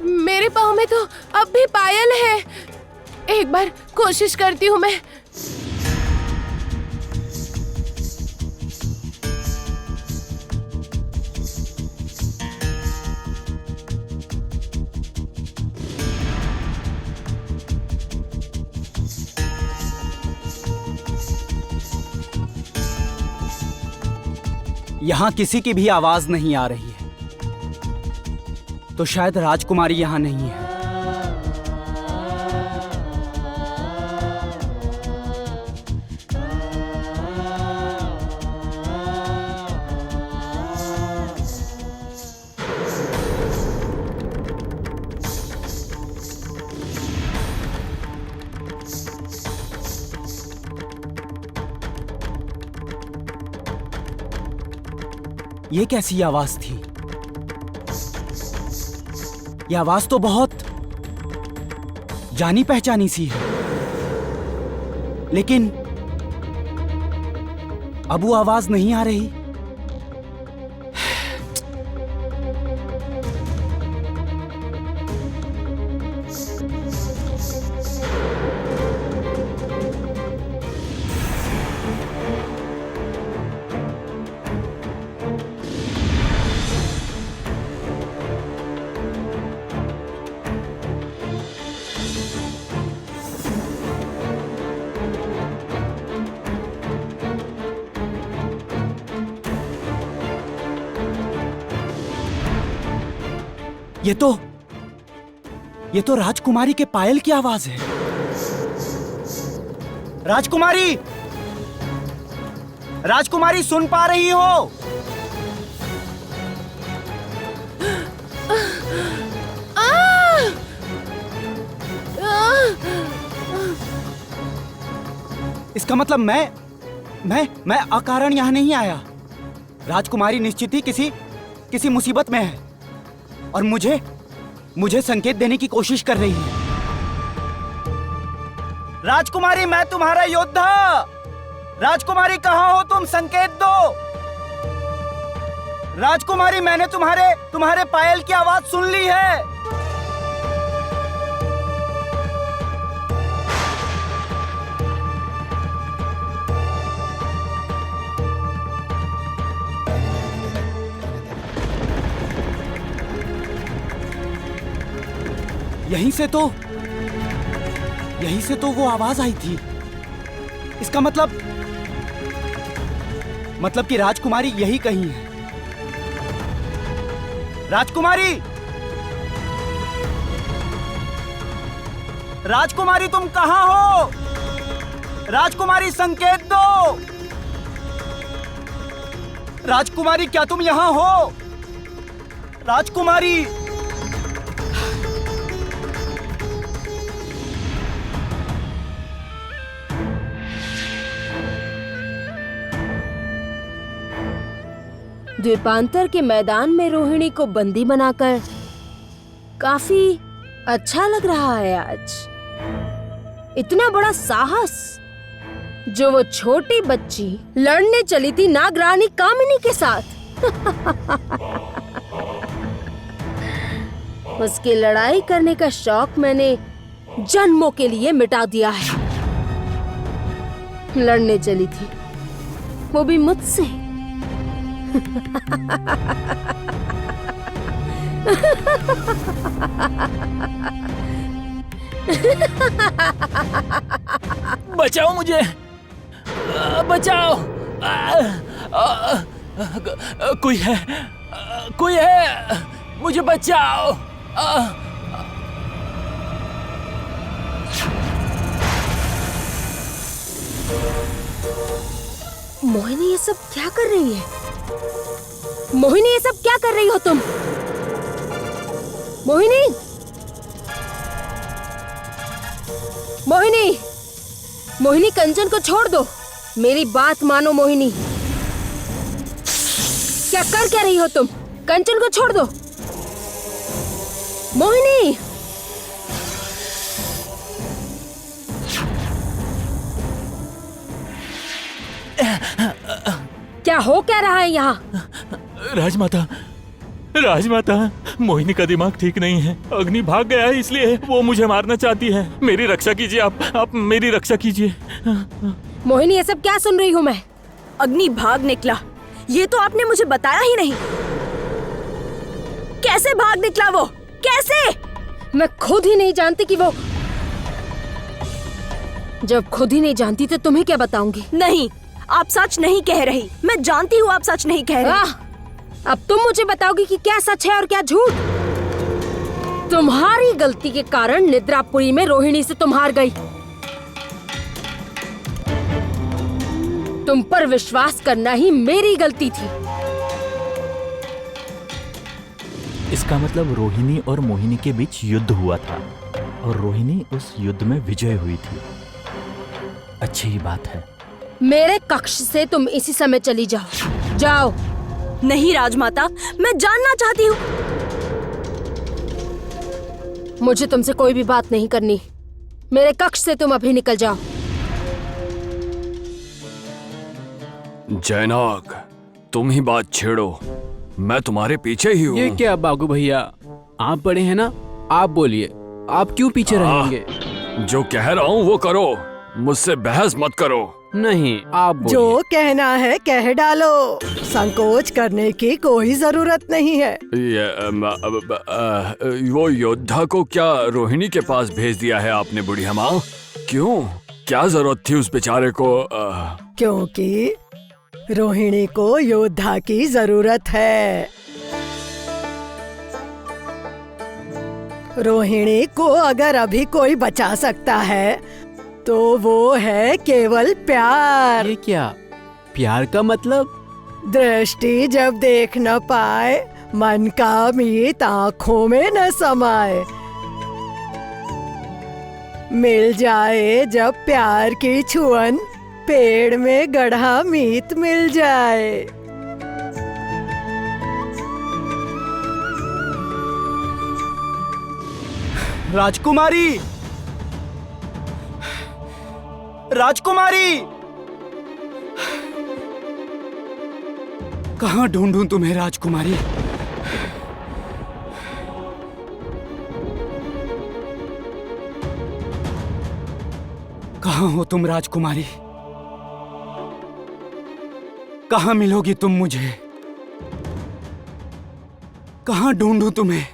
मेरे पाँव में तो अब भी पायल है। एक बार कोशिश करती हूँ मैं। यहाँ किसी की भी आवाज नहीं आ रही है, तो शायद राजकुमारी यहाँ नहीं है। ये कैसी आवाज थी? ये आवाज तो बहुत जानी पहचानी सी है, लेकिन अब वो आवाज नहीं आ रही। ये तो राजकुमारी के पायल की आवाज है। राजकुमारी, राजकुमारी सुन पा रही हो? इसका मतलब मैं अकारण यहां नहीं आया। राजकुमारी निश्चित ही किसी मुसीबत में है और मुझे संकेत देने की कोशिश कर रही है। राजकुमारी, मैं तुम्हारा योद्धा। राजकुमारी, कहां हो तुम? संकेत दो। राजकुमारी, मैंने तुम्हारे पायल की आवाज सुन ली है। यहीं से तो वो आवाज आई थी। इसका मतलब कि राजकुमारी यही कहीं है। राजकुमारी, राजकुमारी तुम कहां हो? राजकुमारी, संकेत दो। राजकुमारी, क्या तुम यहां हो? राजकुमारी। द्वीपांतर के मैदान में रोहिणी को बंदी बनाकर काफी अच्छा लग रहा है आज। इतना बड़ा साहस जो वो छोटी बच्ची लड़ने चली थी नागरानी कामिनी के साथ। उसकी लड़ाई करने का शौक मैंने जन्मों के लिए मिटा दिया है। लड़ने चली थी, वो भी मुझसे। बचाओ मुझे, बचाओ। कोई है, मुझे बचाओ। मोहिनी, ये सब क्या कर रही है? मोहिनी, ये सब क्या कर रही हो तुम? मोहिनी, मोहिनी, मोहिनी, कंचन को छोड़ दो। मेरी बात मानो मोहिनी। क्या कर रही हो तुम? कंचन को छोड़ दो। मोहिनी, क्या हो क्या रहा है यहाँ? राजमाता, राजमाता, मोहिनी का दिमाग ठीक नहीं है। अग्नि भाग गया है, इसलिए वो मुझे मारना चाहती है। मेरी रक्षा कीजिए, आप मेरी रक्षा कीजिए। मोहिनी, ये सब क्या सुन रही हूँ मैं? अग्नि भाग निकला, ये तो आपने मुझे बताया ही नहीं। कैसे भाग निकला वो, कैसे? मैं खुद ही नहीं जानती कि वो, जब खुद ही नहीं जानती तो तुम्हें क्या बताऊंगी? नहीं, आप सच नहीं कह रही। मैं जानती हूँ आप सच नहीं कह रही। अब तुम मुझे बताओगी कि क्या सच है और क्या झूठ? तुम्हारी गलती के कारण निद्रापुरी में रोहिणी से तुम हार गई। तुम पर विश्वास करना ही मेरी गलती थी। इसका मतलब रोहिणी और मोहिनी के बीच युद्ध हुआ था और रोहिणी उस युद्ध में विजय हुई थी। अच्छी ही बात है। मेरे कक्ष से तुम इसी समय चली जाओ। जाओ। नहीं राजमाता, मैं जानना चाहती हूँ। मुझे तुमसे कोई भी बात नहीं करनी। मेरे कक्ष से तुम अभी निकल जाओ। जैनाग, तुम ही बात छेड़ो, मैं तुम्हारे पीछे ही हूँ। ये क्या बागू भैया, आप बड़े हैं ना, आप बोलिए, आप क्यों पीछे रहेंगे? जो कह रहा हूँ वो करो, मुझसे बहस मत करो। नहीं, आप बोलिए। जो कहना है कह डालो, संकोच करने की कोई जरूरत नहीं है। वो योद्धा को क्या रोहिणी के पास भेज दिया है आपने बुढ़िया माँ? क्यों, क्या जरूरत थी उस बेचारे को? क्योंकि रोहिणी को योद्धा की जरूरत है। रोहिणी को अगर अभी कोई बचा सकता है तो वो है केवल प्यार। ये क्या, प्यार का मतलब? दृष्टि जब देख न पाए, मन का मीत आँखों में न समाए। मिल जाए जब प्यार की छुअन, पेड़ में गढ़ा मीत मिल जाए। राजकुमारी, राजकुमारी, कहाँ ढूंढूं तुम्हें राजकुमारी? कहाँ हो तुम राजकुमारी? कहाँ मिलोगी तुम मुझे? कहाँ ढूंढूं तुम्हें?